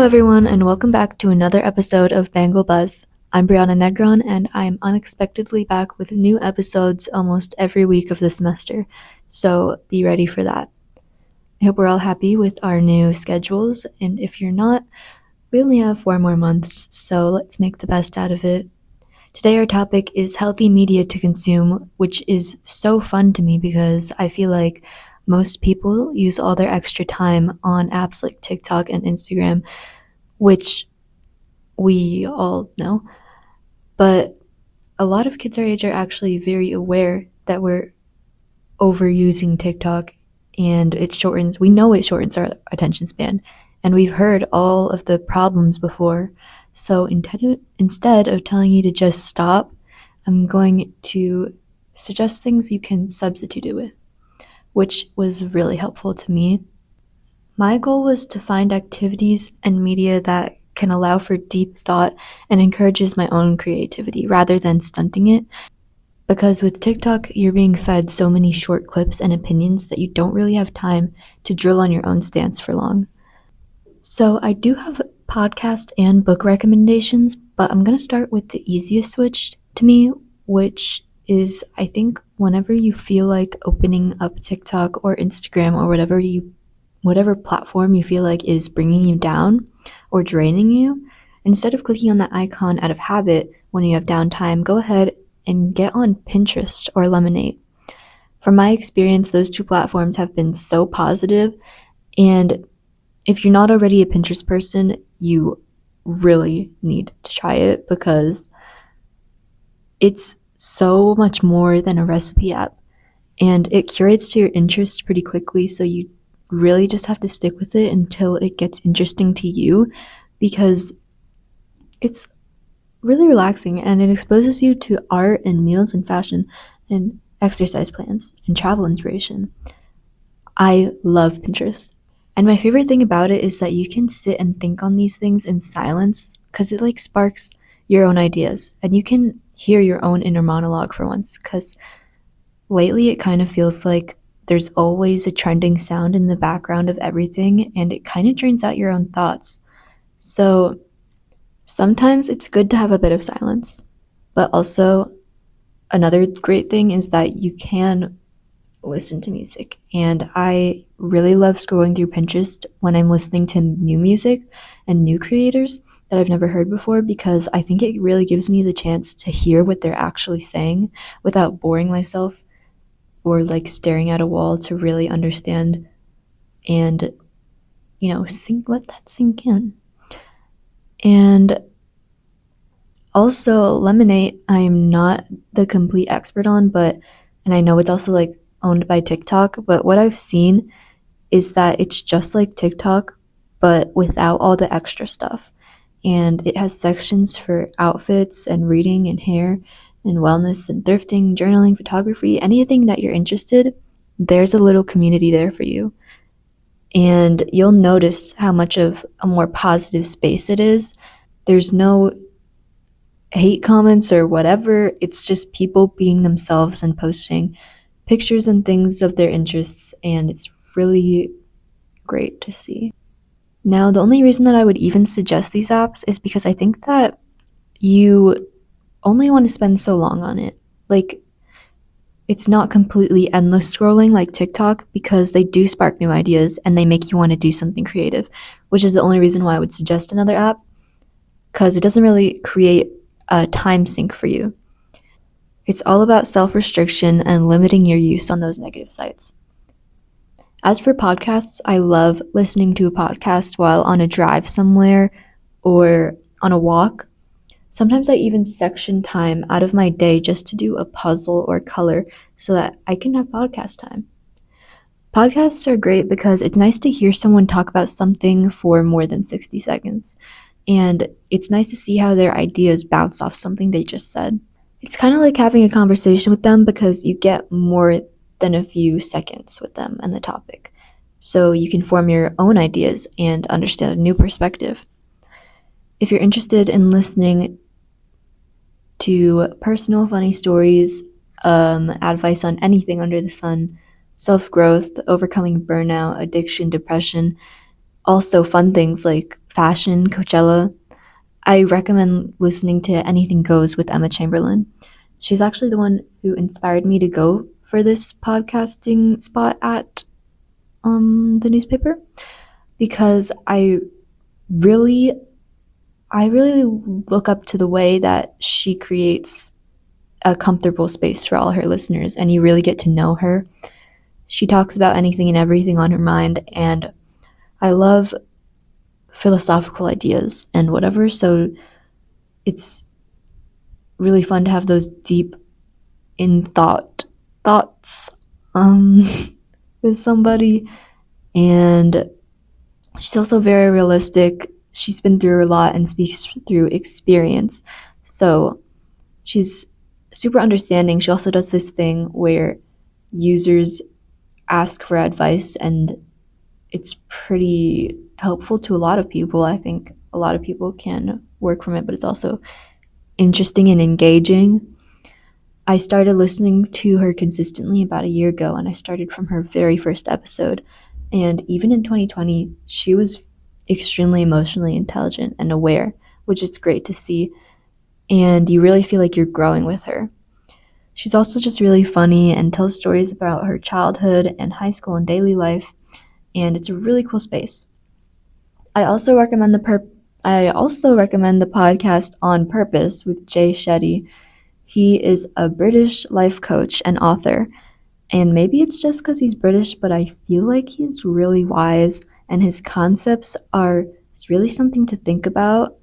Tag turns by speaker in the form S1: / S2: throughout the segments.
S1: everyone, and welcome back to another episode of Bangle Buzz. I'm Brianna Negron, and I'm unexpectedly back with new episodes almost every week of the semester, so be ready for that. I hope we're all happy with our new schedules, and if you're not, we only have 4 more months, so let's make the best out of it. Today our topic is healthy media to consume, which is so fun to me because I feel like most people use all their extra time on apps like TikTok and Instagram, which we all know. But a lot of kids our age are actually very aware that we're overusing TikTok and we know it shortens our attention span. And we've heard all of the problems before. So instead of telling you to just stop, I'm going to suggest things you can substitute it with, which was really helpful to me. My goal was to find activities and media that can allow for deep thought and encourages my own creativity rather than stunting it. Because with TikTok, you're being fed so many short clips and opinions that you don't really have time to drill on your own stance for long. So I do have podcast and book recommendations, but I'm going to start with the easiest switch to me, which is I think whenever you feel like opening up TikTok or Instagram or whatever platform you feel like is bringing you down or draining you, instead of clicking on that icon out of habit when you have downtime, go ahead and get on Pinterest or Lemonade. From my experience, those two platforms have been so positive, and if you're not already a Pinterest person, you really need to try it because it's so much more than a recipe app, and it curates to your interests pretty quickly, so you really just have to stick with it until it gets interesting to you because it's really relaxing and it exposes you to art and meals and fashion and exercise plans and travel inspiration. I love Pinterest. And my favorite thing about it is that you can sit and think on these things in silence because it like sparks your own ideas and you can hear your own inner monologue for once because lately it kind of feels like there's always a trending sound in the background of everything and it kind of drains out your own thoughts. So sometimes it's good to have a bit of silence, but also another great thing is that you can listen to music. And I really love scrolling through Pinterest when I'm listening to new music and new creators that I've never heard before because I think it really gives me the chance to hear what they're actually saying without boring myself or like staring at a wall to really understand and, let that sink in. And also Lemonade, I'm not the complete expert on, and I know it's also like owned by TikTok, but what I've seen is that it's just like TikTok, but without all the extra stuff. And it has sections for outfits and reading and hair and wellness and thrifting, journaling, photography, anything that you're interested, there's a little community there for you. And you'll notice how much of a more positive space it is. There's no hate comments or whatever. It's just people being themselves and posting pictures and things of their interests, and it's really great to see. Now, the only reason that I would even suggest these apps is because I think that you only want to spend so long on it. Like, it's not completely endless scrolling like TikTok because they do spark new ideas and they make you want to do something creative, which is the only reason why I would suggest another app because it doesn't really create a time sink for you. It's all about self-restriction and limiting your use on those negative sites. As for podcasts, I love listening to a podcast while on a drive somewhere or on a walk. Sometimes I even section time out of my day just to do a puzzle or color so that I can have podcast time. Podcasts are great because it's nice to hear someone talk about something for more than 60 seconds. And it's nice to see how their ideas bounce off something they just said. It's kind of like having a conversation with them because you get more than a few seconds with them and the topic. So you can form your own ideas and understand a new perspective. If you're interested in listening to personal funny stories, advice on anything under the sun, self-growth, overcoming burnout, addiction, depression, also fun things like fashion, Coachella, I recommend listening to Anything Goes with Emma Chamberlain. She's actually the one who inspired me to go for this podcasting spot at the newspaper, because really I really look up to the way that she creates a comfortable space for all her listeners, and you really get to know her. She talks about anything and everything on her mind, and I love philosophical ideas and whatever, so it's really fun to have those deep in thoughts with somebody. And she's also very realistic. She's been through a lot and speaks through experience, so she's super understanding. She also does this thing where users ask for advice, and it's pretty helpful to a lot of people. I think a lot of people can work from it, but it's also interesting and engaging. I started listening to her consistently about a year ago, and I started from her very first episode. And even in 2020, she was extremely emotionally intelligent and aware, which is great to see. And you really feel like you're growing with her. She's also just really funny and tells stories about her childhood and high school and daily life, and it's a really cool space. I also recommend the podcast On Purpose with Jay Shetty. He is a British life coach and author, and maybe it's just because he's British, but I feel like he's really wise, and his concepts are really something to think about.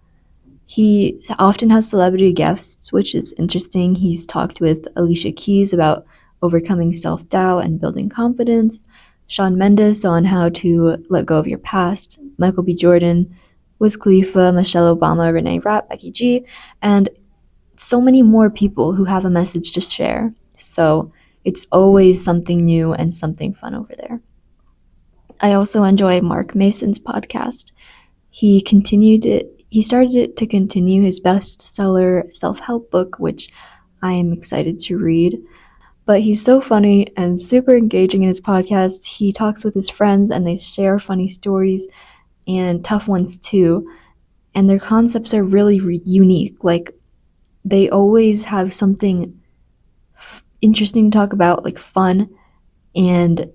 S1: He often has celebrity guests, which is interesting. He's talked with Alicia Keys about overcoming self-doubt and building confidence, Shawn Mendes on how to let go of your past, Michael B. Jordan, Wiz Khalifa, Michelle Obama, Renee Rapp, Becky G, and so many more people who have a message to share. So it's always something new and something fun over there. I also enjoy Mark Mason's podcast. He started it to continue his bestseller self-help book, which I am excited to read. But he's so funny and super engaging in his podcast. He talks with his friends and they share funny stories and tough ones too. And their concepts are really unique. Like, they always have something interesting to talk about, like fun, and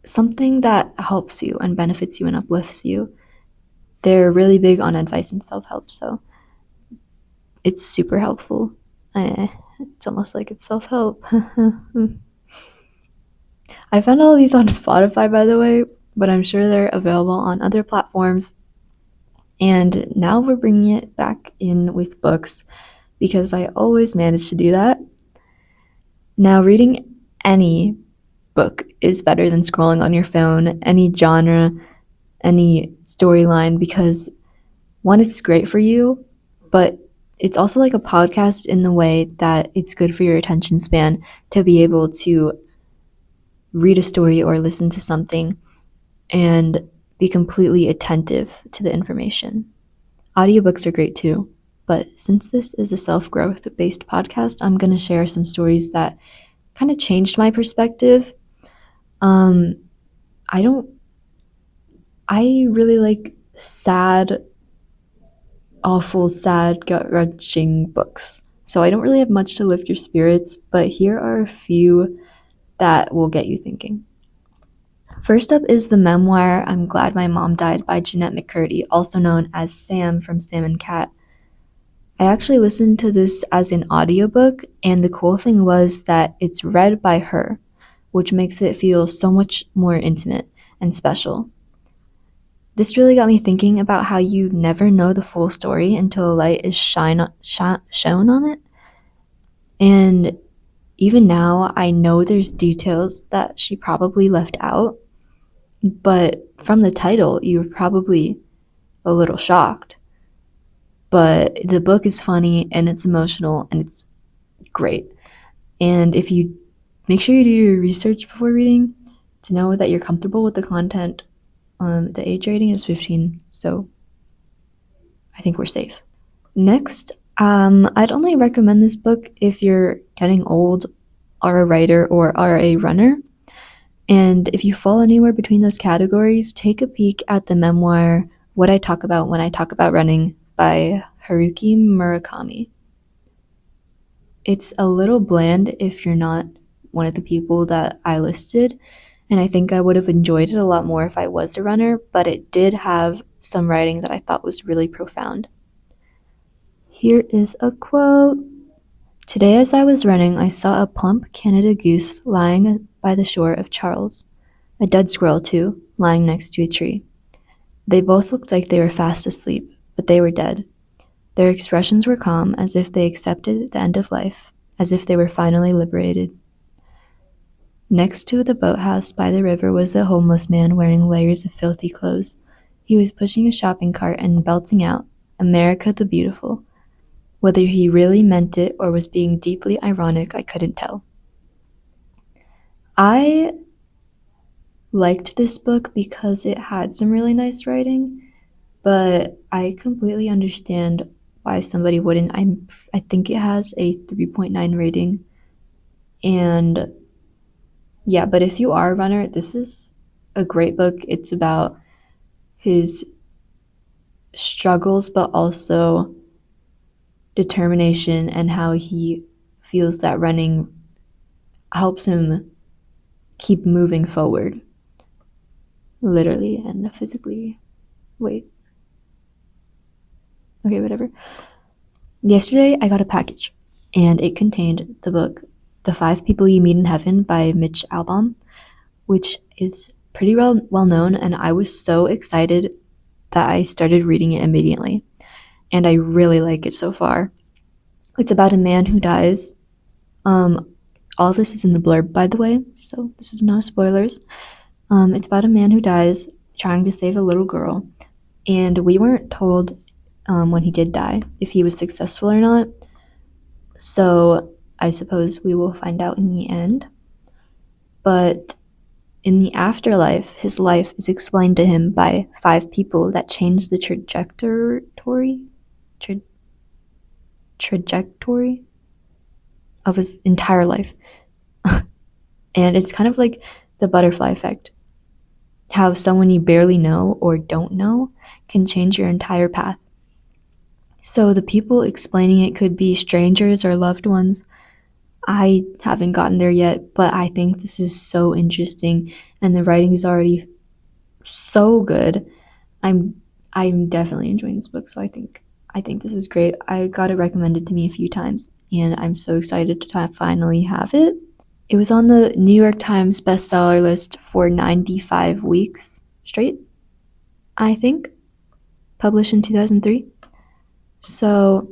S1: something that helps you and benefits you and uplifts you. They're really big on advice and self-help, so it's super helpful. It's almost like it's self-help. I found all these on Spotify, by the way, but I'm sure they're available on other platforms. And now we're bringing it back in with books, because I always manage to do that. Now, reading any book is better than scrolling on your phone, any genre, any storyline, because one, it's great for you, but it's also like a podcast in the way that it's good for your attention span to be able to read a story or listen to something and be completely attentive to the information. Audiobooks are great too, but since this is a self-growth based podcast, I'm going to share some stories that kind of changed my perspective. I really like awful, sad, gut-wrenching books. So I don't really have much to lift your spirits, but here are a few that will get you thinking. First up is the memoir I'm Glad My Mom Died by Jennette McCurdy, also known as Sam from Sam and Cat. I actually listened to this as an audiobook, and the cool thing was that it's read by her, which makes it feel so much more intimate and special. This really got me thinking about how you never know the full story until a light is shown on it. And even now, I know there's details that she probably left out, but from the title, you're probably a little shocked. But the book is funny and it's emotional and it's great. And if you make sure you do your research before reading to know that you're comfortable with the content. The age rating is 15, so I think we're safe. Next, I'd only recommend this book if you're getting old, are a writer, or are a runner. And if you fall anywhere between those categories, take a peek at the memoir What I Talk About When I Talk About Running by Haruki Murakami. It's a little bland if you're not one of the people that I listed, and I think I would have enjoyed it a lot more if I was a runner, but it did have some writing that I thought was really profound. Here is a quote. Today as I was running, I saw a plump Canada goose lying by the shore of Charles. A dead squirrel, too, lying next to a tree. They both looked like they were fast asleep, but they were dead. Their expressions were calm, as if they accepted the end of life, as if they were finally liberated. Next to the boathouse by the river was a homeless man wearing layers of filthy clothes. He was pushing a shopping cart and belting out, America the Beautiful. Whether he really meant it or was being deeply ironic, I couldn't tell. I liked this book because it had some really nice writing, but I completely understand why somebody wouldn't. I think it has a 3.9 rating. And yeah, but if you are a runner, this is a great book. It's about his struggles, but also determination and how he feels that running helps him keep moving forward, literally and physically. Wait. Okay, whatever. Yesterday, I got a package, and it contained the book The Five People You Meet in Heaven by Mitch Albom, which is pretty well known, and I was so excited that I started reading it immediately, and I really like it so far. It's about a man who dies. All this is in the blurb, by the way, so this is no spoilers. It's about a man who dies trying to save a little girl, and we weren't told when he did die if he was successful or not. So I suppose we will find out in the end. But in the afterlife, his life is explained to him by five people that changed the trajectory of his entire life. And it's kind of like the butterfly effect. How someone you barely know or don't know can change your entire path. So the people explaining it could be strangers or loved ones. I haven't gotten there yet, but I think this is so interesting and the writing is already so good. I'm definitely enjoying this book, so I think this is great. I got it recommended to me a few times and I'm so excited to finally have it. It was on the New York Times bestseller list for 95 weeks straight, I think, published in 2003. So,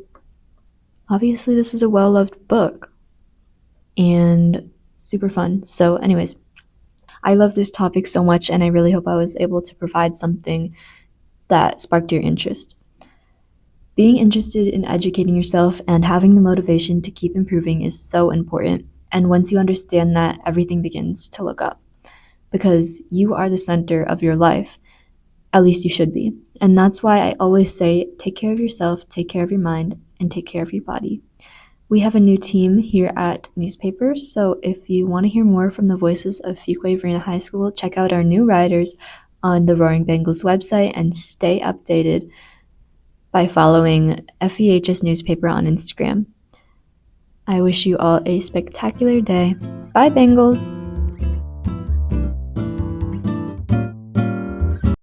S1: obviously, this is a well loved book and super fun. So, anyways, I love this topic so much, and I really hope I was able to provide something that sparked your interest. Being interested in educating yourself and having the motivation to keep improving is so important. And once you understand that, everything begins to look up. Because you are the center of your life. At least you should be. And that's why I always say, take care of yourself, take care of your mind, and take care of your body. We have a new team here at Newspapers, so if you want to hear more from the voices of Fuquay-Varina High School, check out our new writers on the Roaring Bengals website and stay updated by following FEHS Newspaper on Instagram. I wish you all a spectacular day. Bye, Bengals!